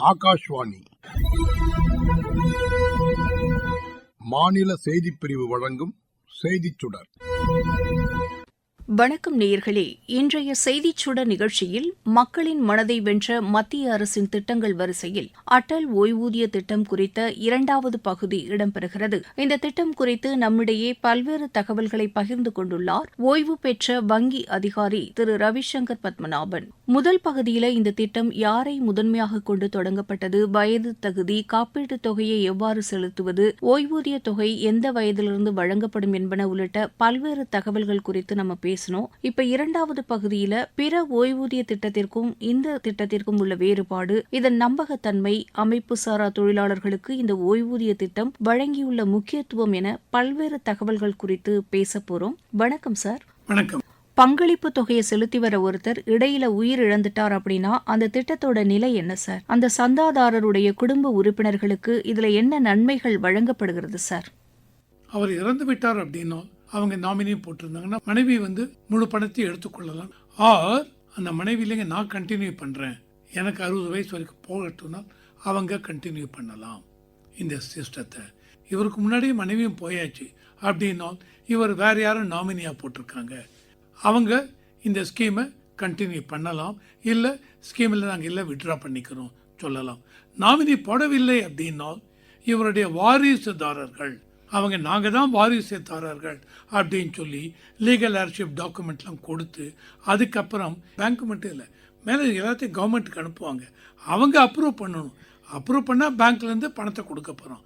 ஆகாஷ்வாணி மாநில செய்திப்பிரிவு வழங்கும் செய்திச் சுடர். வணக்கம் நேயர்களே. இன்றைய செய்திச் சுடர் நிகழ்ச்சியில் மக்களின் மனதை வென்ற மத்திய அரசின் திட்டங்கள் வரிசையில் அடல் ஓய்வூதிய திட்டம் குறித்த இரண்டாவது பகுதி இடம்பெறுகிறது. இந்த திட்டம் குறித்து நம்மிடையே பல்வேறு தகவல்களை பகிர்ந்து கொண்டுள்ளார் ஓய்வு பெற்ற வங்கி அதிகாரி திரு ரவிசங்கர் பத்மநாபன். முதல் பகுதியில இந்த திட்டம் யாரை முதன்மையாக கொண்டு தொடங்கப்பட்டது, வயது தகுதி, காப்பீட்டுத் தொகையை எவ்வாறு செலுத்துவது, ஓய்வூதிய தொகை எந்த வயதிலிருந்து வழங்கப்படும் என்பன உள்ளிட்ட பல்வேறு தகவல்கள் குறித்து நம்ம பேசணும். இப்ப இரண்டாவது பகுதியில பிற ஓய்வூதிய திட்டத்திற்கும் இந்த திட்டத்திற்கும் உள்ள வேறுபாடு, இதன் நம்பகத்தன்மை, அமைப்பு சாரா தொழிலாளர்களுக்கு இந்த ஓய்வூதிய திட்டம் வழங்கியுள்ள முக்கியத்துவம் என பல்வேறு தகவல்கள் குறித்து பேச போறோம். வணக்கம் சார். வணக்கம். பங்களிப்பு தொகையை செலுத்தி வர ஒருத்தர் இடையில உயிர் இழந்துட்டார் அப்படின்னா அந்த திட்டத்தோட நிலை என்ன சார்? அந்த சந்தாதாரருடைய குடும்ப உறுப்பினர்களுக்கு இதுல என்ன நன்மைகள் வழங்கப்படுகிறது சார்? அவர் இறந்து விட்டார் அப்படின்னா அவங்க நாமினி போட்டிருந்தாங்கன்னா மனைவி முழு பணத்தையும் எடுத்துக்கொள்ளலாம். ஆர் அந்த மனைவி இல்லைங்க நான் கண்டினியூ பண்றேன், எனக்கு 60 வயசு வரைக்கும் போகட்டும்னா அவங்க கண்டினியூ பண்ணலாம் இந்த சிஸ்டத்தை. இவருக்கு முன்னாடியே மனைவியும் போயாச்சு அப்படின்னா இவர் வேற யாரும் நாமினியா போட்டிருக்காங்க, அவங்க இந்த ஸ்கீமை கண்டினியூ பண்ணலாம். இல்லை ஸ்கீமில் நாங்கள் இல்லை விட்ரா பண்ணிக்கிறோம் சொல்லலாம். நாமினி போடவில்லை அப்படின்னா இவருடைய வாரிசுதாரர்கள் அவங்க நாங்கள் தான் வாரிசுதாரர்கள் அப்படின்னு சொல்லி லீகல் ஏர்ஷிப் டாக்குமெண்ட்லாம் கொடுத்து அதுக்கப்புறம் பேங்க் மட்டும் இல்லை மேலே எல்லாத்தையும் கவர்மெண்ட்டுக்கு அனுப்புவாங்க. அவங்க அப்ரூவ் பண்ணணும். அப்ரூவ் பண்ணால் பேங்க்லேருந்து பணத்தை கொடுக்க போகிறோம்.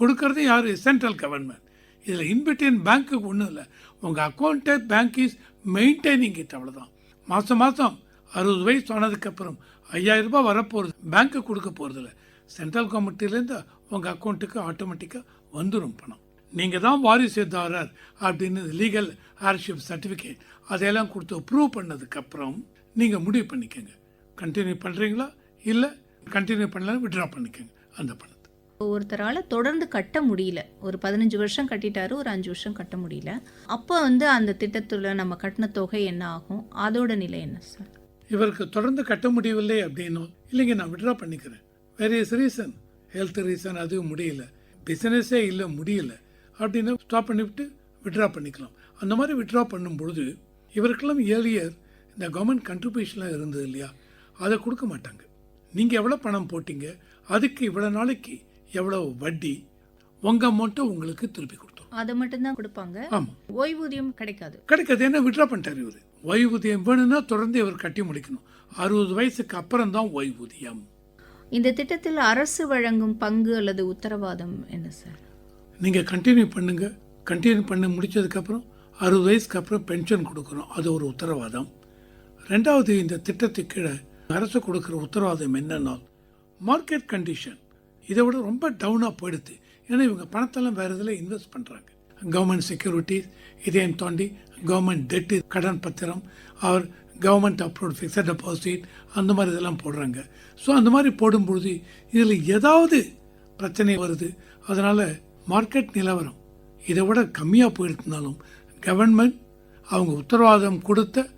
கொடுக்கறது யார்? Central government. இதில் இன்பிட்வீன் பேங்க்குக்கு ஒன்றும் இல்லை. உங்கள் அக்கௌண்ட்டை பேங்க் இஸ் மெயின்டைனிங் இட், அவ்வளோதான். மாதம் 60 வயசு ஆனதுக்கப்புறம் 5000 ரூபாய் வரப்போகிறது. பேங்க்கு கொடுக்க போகிறதில்ல, சென்ட்ரல் கவர்மெண்ட்லேருந்து உங்கள் அக்கௌண்ட்டுக்கு ஆட்டோமேட்டிக்காக வந்துடும் பணம். நீங்கள் தான் வாரிசுதாரர் அப்படின்னு லீகல் ஏர்ஷிப் சர்டிஃபிகேட் அதையெல்லாம் கொடுத்து ப்ரூவ் பண்ணதுக்கப்புறம் நீங்கள் முடிவு பண்ணிக்கோங்க, கண்டினியூ பண்ணுறீங்களா இல்லை கண்டினியூ பண்ணலாம் விட்ரா பண்ணிக்கோங்க அந்த பணத்தை. ஒருத்தரால தொடர்ந்து கட்ட முடியல, ஒரு 15 வருஷம் கட்டிட்டாரு, ஒரு 5 வருஷம் கட்ட முடியல, அப்போ அந்த திட்டத்துல நம்ம கட்டின தொகை என்ன ஆகும், அதோட நிலை என்ன சார்? இவருக்கு தொடர்ந்து கட்ட முடியவில்லை அப்படின்னா இல்லைங்க நான் விட்ரா பண்ணிக்கிறேன், வேரியஸ் ரீசன், ஹெல்த் ரீசன், அதுவும் முடியல, பிஸ்னஸே இல்லை முடியல அப்படின்னு ஸ்டாப் பண்ணிவிட்டு விட்ரா பண்ணிக்கலாம். அந்த மாதிரி விட்ரா பண்ணும்பொழுது இவருக்கெல்லாம் ஏர்லியர் இந்த கவர்மெண்ட் கண்ட்ரிபியூஷன்லாம் இருந்தது இல்லையா, அதை கொடுக்க மாட்டாங்க. நீங்கள் எவ்வளோ பணம் போட்டீங்க அதுக்கு இவ்வளோ நாளைக்கு எவ்வளோ வட்டி உங்கள் அமௌண்ட்டை உங்களுக்கு திருப்பி கொடுத்தோம், அதை மட்டும்தான் கொடுப்பாங்க. ஆமாம், ஓய்வூதியம் கிடைக்காது. ஏன்னா விட்ரா பண்ணிட்டார் இவர். ஓய்வூதியம் வேணும்னா தொடர்ந்து இவர் கட்டி முடிக்கணும். 60 வயசுக்கு அப்புறம் தான் ஓய்வூதியம். இந்த திட்டத்தில் அரசு வழங்கும் பங்கு அல்லது உத்தரவாதம் என்ன சார்? நீங்கள் கண்டினியூ பண்ணுங்க, கண்டினியூ பண்ண முடிச்சதுக்கப்புறம் 60 வயசுக்கு அப்புறம் பென்ஷன் கொடுக்குறோம், அது ஒரு உத்தரவாதம். ரெண்டாவது, இந்த திட்டத்துக்கு கீழே அரசு கொடுக்குற உத்தரவாதம் என்னன்னா மார்க்கெட் கண்டிஷன் இதை விட ரொம்ப டவுனாக போயிடுது. ஏன்னா இவங்க பணத்தெல்லாம் வேறு இதில் இன்வெஸ்ட் பண்ணுறாங்க. கவர்மெண்ட் செக்யூரிட்டிஸ், இதையும் தாண்டி கவர்மெண்ட் டெட்டு, கடன் பத்திரம், அவர் கவர்மெண்ட் அப்ரூவ்ட் ஃபிக்ஸட் டெபாசிட், அந்த மாதிரி இதெல்லாம் போடுறாங்க. ஸோ அந்த மாதிரி போடும்பொழுது இதில் ஏதாவது பிரச்சனை வருது. அதனால் மார்க்கெட் நிலவரம் இதை விட கம்மியாக போயிருந்தாலும் கவர்மெண்ட் அவங்க உத்தரவாதம் கொடுத்த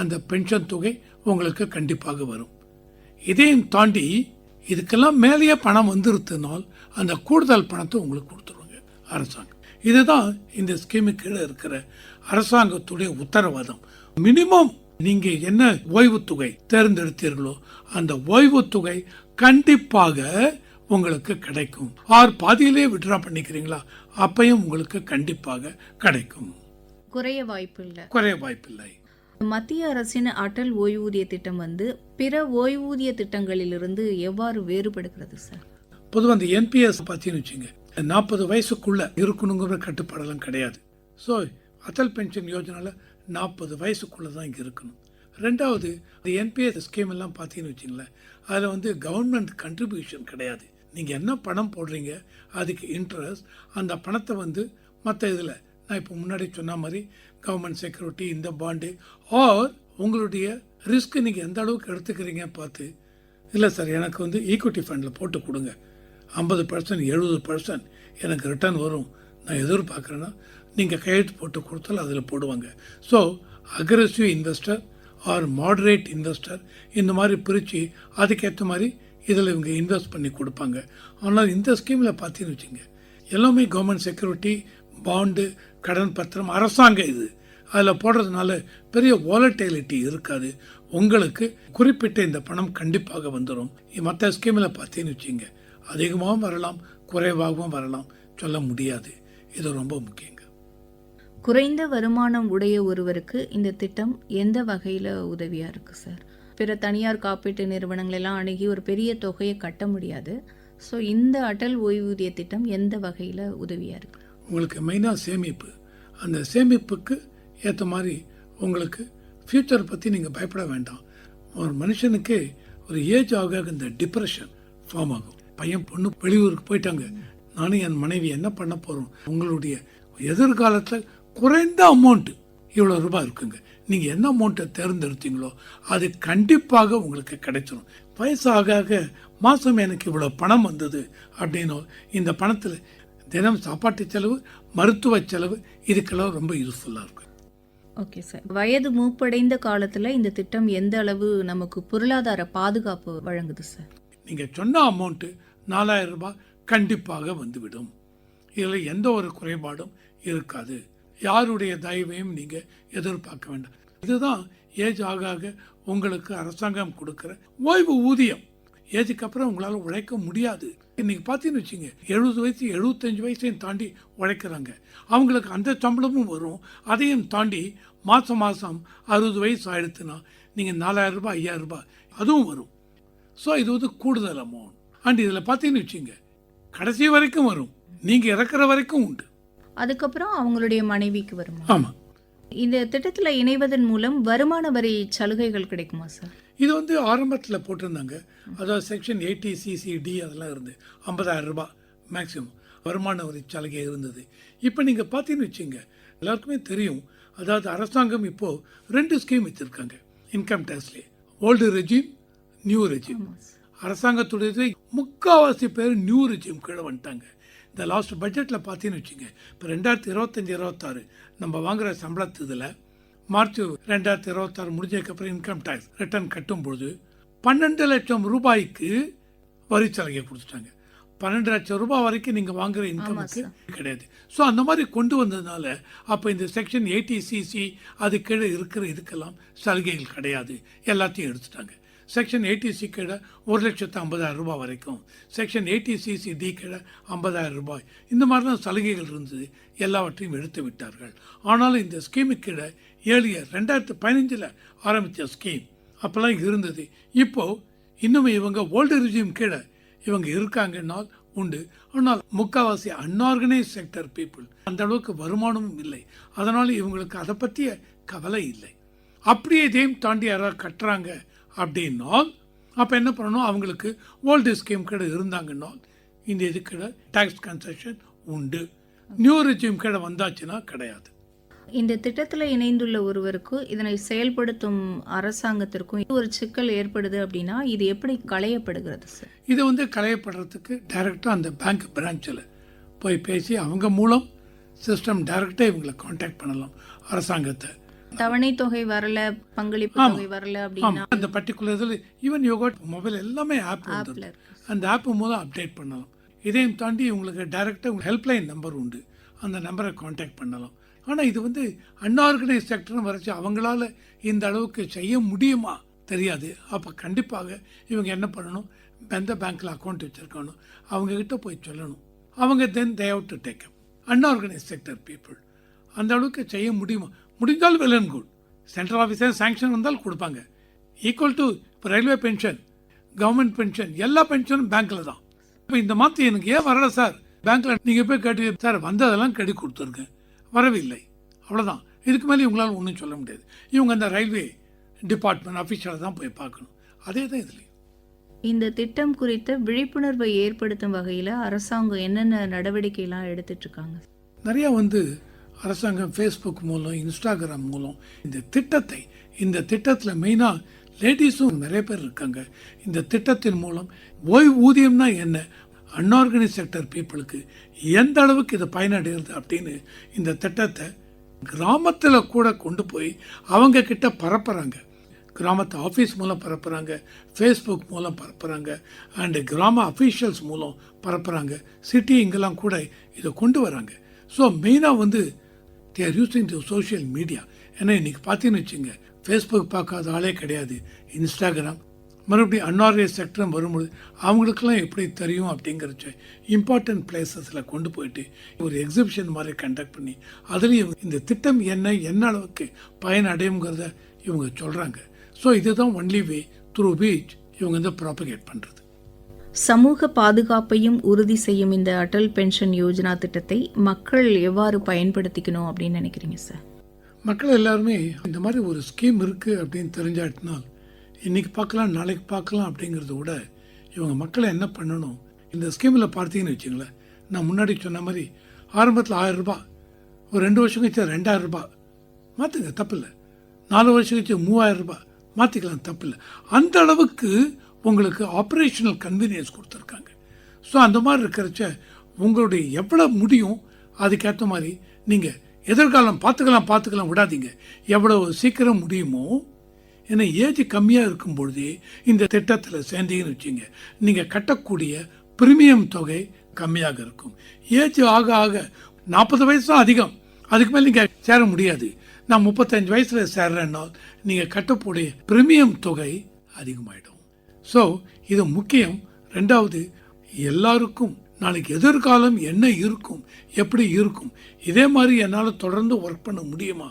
அந்த பென்ஷன் தொகை உங்களுக்கு கண்டிப்பாக வரும். இதையும் தாண்டி இதுக்கெல்லாம் மேலேயே பணம் வந்துருத்தினால் அந்த கூடுதல் பணத்தை உங்களுக்கு கொடுத்துருவாங்க அரசாங்கம். இதுதான் இந்த ஸ்கீமுக்கு கீழே இருக்கிற அரசாங்கத்துடைய உத்தரவாதம். மினிமம் நீங்க என்ன ஓய்வு தொகை தேர்ந்தெடுத்தீர்களோ அந்த ஓய்வு தொகை கண்டிப்பாக உங்களுக்கு கிடைக்கும். ஆர் பாதியிலே விட்ரா பண்ணிக்கிறீங்களா அப்பையும் உங்களுக்கு கண்டிப்பாக கிடைக்கும். குறைய வாய்ப்பில்லை. மத்திய அரசின் அடல் ஓய்வூதிய திட்டம் பிற ஓய்வூதிய திட்டங்களிலிருந்து எவ்வாறு வேறுபடுகிறது சார்? பொதுவாக அந்த என்பிஎஸ் பார்த்தீங்கன்னு வச்சுங்க, 40 வயசுக்குள்ள இருக்கணுங்கிற கட்டுப்பாடெல்லாம் கிடையாது. ஸோ அடல் பென்ஷன் யோஜனால 40 வயசுக்குள்ள தான் இங்கே இருக்கணும். ரெண்டாவது, அந்த என்பிஎஸ் ஸ்கீம் எல்லாம் பார்த்தீங்கன்னு வச்சுங்களேன், அதில் கவர்மெண்ட் கண்ட்ரிபியூஷன் கிடையாது. நீங்கள் என்ன பணம் போடுறீங்க அதுக்கு இன்ட்ரெஸ்ட், அந்த பணத்தை மற்ற இதில் நான் இப்போ முன்னாடி சொன்ன மாதிரி கவர்மெண்ட் செக்யூரிட்டி, இந்த பாண்டு, ஆர் உங்களுடைய ரிஸ்க் நீங்கள் எந்த அளவுக்கு எடுத்துக்கிறீங்க பார்த்து, இல்லை சார் எனக்கு ஈக்விட்டி ஃபண்டில் போட்டு கொடுங்க, 50% 70% எனக்கு ரிட்டர்ன் வரும் நான் எதிர்பார்க்குறேன்னா நீங்கள் கையெழுத்து போட்டு கொடுத்தாலும் அதில் போடுவாங்க. So aggressive investor or moderate investor இந்த மாதிரி பிரித்து அதுக்கேற்ற மாதிரி இதில் இவங்க இன்வெஸ்ட் பண்ணி கொடுப்பாங்க. ஆனால் இந்த ஸ்கீமில் பார்த்தீங்கன்னு வச்சுங்க, எல்லாமே கவர்மெண்ட் செக்யூரிட்டி, பாண்டு, கடன் பத்திரம், அரசாங்கம் இது. அதில் போடுறதுனால பெரிய வாலட்டிலிட்டி இருக்காது. உங்களுக்கு குறிப்பிட்ட இந்த பணம் கண்டிப்பாக வந்துடும். மற்ற ஸ்கீமில் பார்த்தீங்கன்னு வச்சுங்க, அதிகமாகவும் வரலாம், குறைவாகவும் வரலாம், சொல்ல முடியாது. இது ரொம்ப முக்கியங்க. குறைந்த வருமானம் உடைய ஒருவருக்கு இந்த திட்டம் எந்த வகையில் உதவியாக இருக்குது சார்? பிற தனியார் காப்பீட்டு நிறுவனங்கள் எல்லாம் அணுகி ஒரு பெரிய தொகையை கட்ட முடியாது. ஸோ இந்த அடல் ஓய்வூதிய திட்டம் எந்த வகையில் உதவியாக இருக்குது? உங்களுக்கு மெயினாக சேமிப்பு. அந்த சேமிப்புக்கு ஏற்ற மாதிரி உங்களுக்கு ஃப்யூச்சர் பற்றி நீங்கள் பயப்பட வேண்டாம். ஒரு மனுஷனுக்கு ஒரு ஏஜ் ஆக இந்த டிப்ரெஷன் ஃபார்ம் ஆகும். பையன் பொண்ணு வெளியூருக்கு போயிட்டாங்க, நானும் என் மனைவி என்ன பண்ண போகிறோம்? உங்களுடைய எதிர்காலத்தில் குறைந்த அமௌண்ட்டு இவ்வளோ ரூபாய் இருக்குங்க. நீங்கள் என்ன அமௌண்ட்டை தேர்ந்தெடுத்தீங்களோ அது கண்டிப்பாக உங்களுக்கு கிடைச்சிடும். வயசாக ஆக மாதம் எனக்கு இவ்வளோ பணம் வந்தது அப்படின்னு இந்த பணத்தில் தினம் சாப்பாட்டு செலவு, மருத்துவ செலவு, இதுக்கெல்லாம் ரொம்ப யூஸ்ஃபுல்லாக இருக்கும். Okay sir. வயது மூப்படைந்த காலத்தில் இந்த திட்டம் எந்த அளவு நமக்கு பொருளாதார பாதுகாப்பு வழங்குது சார்? நீங்கள் சொன்ன அமௌண்ட்டு 4000 ரூபாய் கண்டிப்பாக வந்துவிடும். இதில் எந்த ஒரு குறைபாடும் இருக்காது. யாருடைய தயவையும் நீங்கள் எதிர்பார்க்க வேண்டாம். இதுதான் ஏஜ் ஆக ஆக உங்களுக்கு அரசாங்கம் கொடுக்குற ஓய்வு ஊதியம். ஏஜுக்கு அப்புறம் உங்களால் உழைக்க முடியாது. இன்னைக்கு பார்த்தீங்கன்னு வச்சுங்க, 70 வயசு 75 வயசையும் தாண்டி உழைக்கிறாங்க. அவங்களுக்கு அந்த சம்பளமும் வரும். அதையும் தாண்டி மாதம் 60 வயசு ஆயிடுத்துன்னா நீங்கள் 4000 ரூபாய் 5000 ரூபாய் அதுவும் வரும். ஸோ இது வந்து கூடுதல் அமௌண்ட். அண்ட் இதில் பார்த்தீங்கன்னு வச்சுங்க, கடைசி வரைக்கும் வரும், நீங்கள் இறக்குற வரைக்கும் உண்டு. அதுக்கப்புறம் அவங்களுடைய மனைவிக்கு வருமா? ஆமாம். இந்த திட்டத்தில் இணைவதன் மூலம் வருமான வரி சலுகைகள் கிடைக்குமா சார்? இது வந்து ஆரம்பத்தில் போட்டிருந்தாங்க. அதாவது செக்ஷன் 80CCD அதெல்லாம் இருந்து 50,000 ரூபாய் மேக்ஸிமம் வருமான வரி சலுகை இருந்தது. இப்போ நீங்கள் பார்த்தீங்கன்னு வச்சுங்க, எல்லாருக்குமே தெரியும். அதாவது அரசாங்கம் இப்போது 2 ஸ்கீம் வச்சுருக்காங்க இன்கம் டேக்ஸ்லேயே, ஓல்டு ரெஜிம், நியூ ரெஜிம். அரசாங்கத்துடைய முக்கால்வாசி பேர் நியூ ரெஜிம் கீழே வந்துட்டாங்க. இந்த லாஸ்ட் பட்ஜெட்டில் பார்த்தீங்கன்னு வச்சுங்க, இப்போ 2025-26 நம்ம வாங்குகிற சம்பளத்தில் மார்ச் 2026 முடிஞ்சதுக்கப்புறம் இன்கம் டேக்ஸ் ரிட்டர்ன் கட்டும்பொழுது 12 லட்சம் ரூபாய்க்கு வரி சலுகை கொடுத்துட்டாங்க. 12 லட்சம் ரூபாய் வரைக்கும் நீங்கள் வாங்குகிற இன்கமுக்கு கிடையாது. ஸோ அந்த மாதிரி கொண்டு வந்ததுனால அப்போ இந்த செக்ஷன் 80CC அது கீழே இருக்கிற இதுக்கெல்லாம் சலுகைகள் கிடையாது, எல்லாத்தையும் எடுத்துட்டாங்க. செக்ஷன் 80C கீழே 1,50,000 ரூபாய் வரைக்கும், செக்ஷன் 80CCD கீழே 50,000 ரூபாய், இந்த மாதிரி தான் சலுகைகள் இருந்தது. எல்லாவற்றையும் எடுத்து விட்டார்கள். ஆனாலும் இந்த ஸ்கீமு கீழே 2015 ஆரம்பித்த ஸ்கீம் அப்போல்லாம் இருந்தது. இப்போது இன்னும் இவங்க ஓல்டு ரெஜிம் கீழே இவங்க இருக்காங்கன்னால் உண்டு. ஆனால் முக்கால்வாசி அன்ஆர்கனைஸ் செக்டர் பீப்புள், அந்த அளவுக்கு வருமானமும் இல்லை. அதனால் இவங்களுக்கு அதை பற்றிய கவலை இல்லை. அப்படியே இதையும் தாண்டி யாராவது கட்டுறாங்க அப்படின்னால் அப்போ என்ன பண்ணணும், அவங்களுக்கு ஓல்டு ஸ்கீம் கீழே இருந்தாங்கன்னால் இந்த இது கீழே டேக்ஸ் கன்செஷன் உண்டு. நியூ ரெஜிம் கீழே வந்தாச்சுன்னா கிடையாது. இந்த திட்டத்தில் இணைந்துள்ள ஒருவருக்கு இதனை செயல்படுத்தும் அரசாங்கத்திற்கும் ஒரு சிக்கல் ஏற்படுது அப்படின்னா இது எப்படி களையப்படுகிறது சார்? இது வந்து களையப்படுறதுக்கு டைரெக்டாக அந்த பேங்க் பிரான்ச்சில் போய் பேசி அவங்க மூலம் சிஸ்டம் டைரெக்டாக இவங்களை கான்டாக்ட் பண்ணலாம் அரசாங்கத்தை. தவணை தொகை வரல, பங்களிப்பு தொகை வரல அப்படின்னா அந்த பர்டிகுலர் இதில் ஈவன் யோகாட் மொபைல் எல்லாமே ஆப் வந்து அந்த ஆப் மூலம் அப்டேட் பண்ணலாம். இதையும் தாண்டி உங்களுக்கு டைரெக்டாக ஹெல்ப்லைன் நம்பர் உண்டு, அந்த நம்பரை கான்டாக்ட் பண்ணலாம். ஆனால் இது வந்து அன்ஆர்கனைஸ் செக்டர்னு வரைச்சி அவங்களால இந்த அளவுக்கு செய்ய முடியுமா தெரியாது. அப்போ கண்டிப்பாக இவங்க என்ன பண்ணணும், எந்த பேங்க்கில் அக்கௌண்ட் வச்சுருக்கணும் அவங்கக்கிட்ட போய் சொல்லணும். அவங்க then they have to take up unorganise sector people. அந்த அளவுக்கு செய்ய முடியுமா? முடிஞ்சால் well and good. Central officer sanction வந்தால் கொடுப்பாங்க. ஈக்குவல் டு இப்போ ரயில்வே பென்ஷன், கவர்மெண்ட் பென்ஷன், எல்லா பென்ஷனும் பேங்க்கில் தான். இப்போ இந்த மாதம் எனக்கு ஏன் வரல சார், பேங்க்கில் நீங்கள் போய் கட்டி சார் வந்ததெல்லாம் கட்டி கொடுத்துருங்க, வரவில்லை, அவ்வளோதான். இதுக்கு மேலே இவங்களால் ஒன்றும் சொல்ல முடியாது. இவங்க அந்த ரயில்வே டிபார்ட்மெண்ட் அஃபீஷியலை தான் போய் பார்க்கணும். அதே தான் இதுலேயும். இந்த திட்டம் குறித்த விழிப்புணர்வை ஏற்படுத்தும் வகையில் அரசாங்கம் என்னென்ன நடவடிக்கைலாம் எடுத்துட்டு இருக்காங்க? நிறையா வந்து அரசாங்கம் ஃபேஸ்புக் மூலம், இன்ஸ்டாகிராம் மூலம் இந்த திட்டத்தில் மெயினாக லேடிஸும் நிறைய பேர் இருக்காங்க. இந்த திட்டத்தின் மூலம் ஓய்வூதியம்னா என்ன, அன்ஆர்கனைஸ் செக்டர் பீப்புளுக்கு எந்த அளவுக்கு இது பயனடைகிறது அப்படின்னு இந்த திட்டத்தை கிராமத்தில் கூட கொண்டு போய் அவங்க கிட்ட பரப்புறாங்க. கிராமத்து ஆஃபீஸ் மூலம் பரப்புகிறாங்க, ஃபேஸ்புக் மூலம் பரப்புகிறாங்க, அண்டு கிராம அஃபீஷியல்ஸ் மூலம் பரப்புகிறாங்க, சிட்டி இங்கெல்லாம் கூட இதை கொண்டு வராங்க. ஸோ மெயினாக வந்து தேர் யூஸிங் தி சோஷியல் மீடியா. ஏன்னா இன்றைக்கி பார்த்தீங்கன்னு வச்சுங்க, ஃபேஸ்புக் பார்க்காத ஆளே கிடையாது. இன்ஸ்டாகிராம், மறுபடியும் அன்ஆர்கனைஸ்ட் செக்டர் வரும்பொழுது அவங்களுக்கெல்லாம் எப்படி தெரியும் அப்படிங்கிறச்ச இம்பார்ட்டன்ட் பிளேசஸில் கொண்டு போயிட்டு ஒரு எக்ஸிபிஷன் மாதிரி கண்டக்ட் பண்ணி அதுலேயும் இந்த திட்டம் என்ன அளவுக்கு பயன் அடையுங்கிறத இவங்க சொல்கிறாங்க. ஸோ இதுதான் ஒன்லி வே த்ரூ விச் இவங்க வந்து ப்ராபகேட் பண்ணுறது. சமூக பாதுகாப்பையும் உறுதி செய்யும் இந்த அடல் பென்ஷன் யோஜனா திட்டத்தை மக்கள் எவ்வாறு பயன்படுத்திக்கணும் அப்படின்னு நினைக்கிறீங்க சார்? மக்கள் எல்லாருமே இந்த மாதிரி ஒரு ஸ்கீம் இருக்குது அப்படின்னு தெரிஞ்சாட்டினால் இன்றைக்கி பார்க்கலாம் நாளைக்கு பார்க்கலாம் அப்படிங்கிறத விட இவங்க மக்களை என்ன பண்ணணும், இந்த ஸ்கீமில் பார்த்தீங்கன்னு வச்சுங்களேன், நான் முன்னாடி சொன்ன மாதிரி ஆரம்பத்தில் 1000 ரூபாய், ஒரு 2 வருஷம் கழிச்சு 2000 ரூபாய் மாற்றுங்க, தப்பில்லை. 4 வருஷம் கழிச்சு 3000 ரூபாய் மாற்றிக்கலாம், தப்பில்லை. அந்த அளவுக்கு உங்களுக்கு ஆப்ரேஷனல் கன்வீனியன்ஸ் கொடுத்துருக்காங்க. ஸோ அந்த மாதிரி இருக்கிறச்ச உங்களுடைய எவ்வளோ முடியும் அதுக்கேற்ற மாதிரி நீங்கள் எதிர்காலம் பார்த்துக்கலாம் விடாதீங்க. எவ்வளோ சீக்கிரம் முடியுமோ, ஏன்னா ஏஜ் கம்மியாக இருக்கும் பொழுதே இந்த திட்டத்தில் சேர்ந்தீங்கன்னு வச்சுங்க, நீங்கள் கட்டக்கூடிய பிரீமியம் தொகை கம்மியாக இருக்கும். ஏஜ் ஆக ஆக 40 வயசு தான் அதிகம், அதுக்கு மேலே நீங்கள் சேர முடியாது. நான் 35 வயசில் சேர்றேன்னா நீங்கள் கட்டக்கூடிய பிரீமியம் தொகை அதிகமாகிடும். ஸோ இது முக்கியம். ரெண்டாவது, எல்லாருக்கும் நாளைக்கு எதிர்காலம் என்ன இருக்கும், எப்படி இருக்கும், இதே மாதிரி என்னால் தொடர்ந்து ஒர்க் பண்ண முடியுமா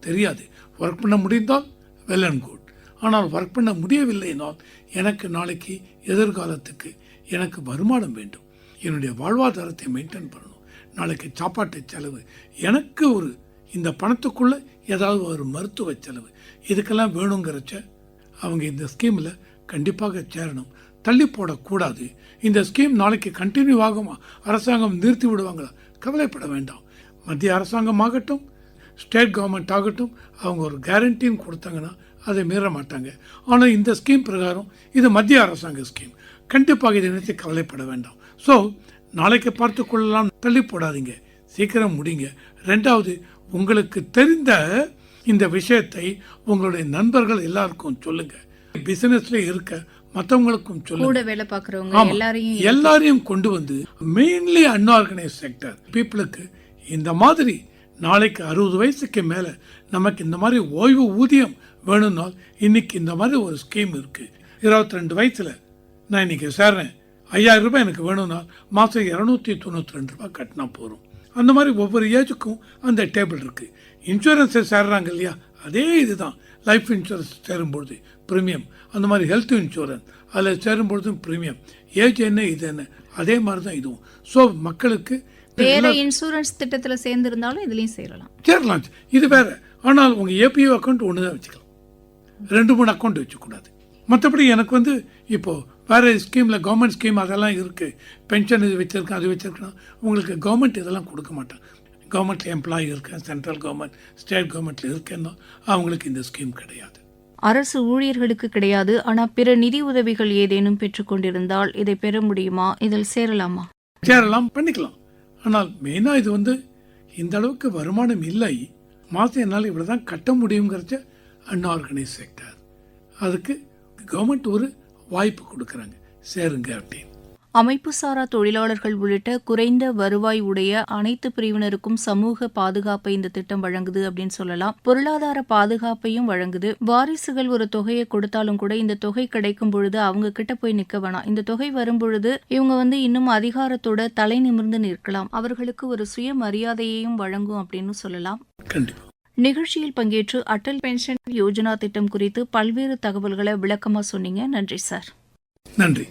தெரியாது. ஒர்க் பண்ண முடிந்தால் வெல் அண்ட் குட். ஆனால் ஒர்க் பண்ண முடியவில்லைனால் எனக்கு நாளைக்கு எதிர்காலத்துக்கு எனக்கு வருமானம் வேண்டும், என்னுடைய வாழ்வாதாரத்தை மெயின்டைன் பண்ணணும், நாளைக்கு சாப்பாட்டு செலவு, எனக்கு ஒரு இந்த பணத்துக்குள்ளே ஏதாவது ஒரு மருத்துவ செலவு, இதுக்கெல்லாம் வேணுங்கிறச்ச அவங்க இந்த ஸ்கீமில் கண்டிப்பாக சேரணும். தள்ளி போடக்கூடாது. இந்த ஸ்கீம் நாளைக்கு கண்டினியூ ஆகுமா, அரசாங்கம் நிறுத்தி விடுவாங்களா, கவலைப்பட வேண்டாம். மத்திய அரசாங்கம் ஆகட்டும், ஸ்டேட் கவர்மெண்ட் ஆகட்டும், அவங்க ஒரு கேரண்டின்னு கொடுத்தாங்கன்னா அதை மீற மாட்டாங்க. ஆனால் இந்த ஸ்கீம் பிரகாரம் இது மத்திய அரசாங்க ஸ்கீம், கண்டிப்பாக இதை நிறுத்தி கவலைப்பட வேண்டாம். ஸோ நாளைக்கு பார்த்து கொள்ளலாம், தள்ளி போடாதீங்க, சீக்கிரம் முடிங்க. ரெண்டாவது, உங்களுக்கு தெரிந்த இந்த விஷயத்தை உங்களுடைய நண்பர்கள் எல்லாருக்கும் சொல்லுங்க. பிசினஸ்ல இருக்க மற்றவங்களுக்கும் சொல்லுங்க. வேலை பார்க்குறவங்க எல்லாரையும் கொண்டு வந்து மெயின்லி அன்ஆர்கனைஸ்ட் செக்டர் பீப்புளுக்கு இந்த மாதிரி நாளைக்கு 60 வயசுக்கு மேலே நமக்கு இந்த மாதிரி ஓய்வு ஊதியம் வேணும்னால் இன்னைக்கு இந்த மாதிரி ஒரு ஸ்கீம் இருக்கு. 22 வயசுல நான் இன்னைக்கு சேர்றேன், 5000 ரூபாய் எனக்கு வேணும்னா மாதம் 292 ரூபாய் கட்டினா போகிறோம். அந்த மாதிரி ஒவ்வொரு ஏஜுக்கும் அந்த டேபிள் இருக்கு. இன்சூரன்ஸை சேர்றாங்க இல்லையா, அதே இதுதான். லைஃப் இன்சூரன்ஸ் சேரும்பொழுது ப்ரீமியம், அந்த மாதிரி ஹெல்த் இன்சூரன்ஸ் அதில் சேரும்பொழுதும் ப்ரீமியம். ஏஜ் என்ன இது என்ன, அதே மாதிரி தான் இதுவும். ஸோ மக்களுக்கு வேற இன்சூரன்ஸ் திட்டத்தில் சேர்ந்திருந்தாலும் இதுலயும் சேரலாம். இது வேற. ஆனால் உங்க ஏபிஓ அக்கௌண்ட் ஒன்று தான் வச்சுக்கலாம், 2-3 அக்கௌண்ட் வச்சுக்கூடாது. மற்றபடி எனக்கு வந்து இப்போ வேற ஸ்கீம்ல கவர்மெண்ட் ஸ்கீம் அதெல்லாம் இருக்கு, பென்ஷன் இது வச்சிருக்கேன் அது வச்சிருக்கேன். உங்களுக்கு கவர்மெண்ட் இதெல்லாம் கொடுக்க மாட்டாங்க. கவர்மெண்ட்ல எம்ப்ளாயி இருக்கேன், சென்ட்ரல் கவர்மெண்ட் ஸ்டேட் கவர்மெண்ட்ல இருக்கேன்னா அவங்களுக்கு இந்த ஸ்கீம் கிடையாது. அரசு ஊழியர்களுக்கு கிடையாது. ஆனா பிற நிதி உதவிகள் ஏதேனும் பெற்றுக்கொண்டிருந்தால் இதை பெற முடியுமா, இதில் சேரலாமா? சேரலாம், பண்ணிக்கலாம். ஆனால் மெயினாக இது வந்து இந்த அளவுக்கு வருமானம் இல்லை, மாதம் என்னால் இவ்வளோ தான் கட்ட முடியுங்கிறச்ச அன்ஆர்கனைஸ் செக்டர், அதுக்கு கவர்மெண்ட் ஒரு வாய்ப்பு கொடுக்குறாங்க, சேருங்க அப்படின்னு. அமைப்புசாரா தொழிலாளர்கள் உள்ளிட்ட குறைந்த வருவாய் உடைய அனைத்து பிரிவினருக்கும் சமூக பாதுகாப்பை இந்த திட்டம் வழங்குது அப்படின்னு சொல்லலாம். பொருளாதார பாதுகாப்பையும் வழங்குது. வாரிசுகள் ஒரு தொகையை கொடுத்தாலும் கூட இந்த தொகை கிடைக்கும் பொழுது அவங்க கிட்ட போய் நிக்க வேணாம். இந்த தொகை வரும் பொழுது இவங்க இன்னும் அதிகாரத்தோட தலை நிமிர்ந்து நிற்கலாம். அவர்களுக்கு ஒரு சுயமரியாதையையும் வழங்கும் அப்படின்னு சொல்லலாம். கண்டிப்பா. நிகழ்ச்சியில் பங்கேற்று அடல் பென்ஷன் யோஜனா திட்டம் குறித்து பல்வேறு தகவல்களை விளக்கமா சொன்னீங்க. நன்றி சார். நன்றி.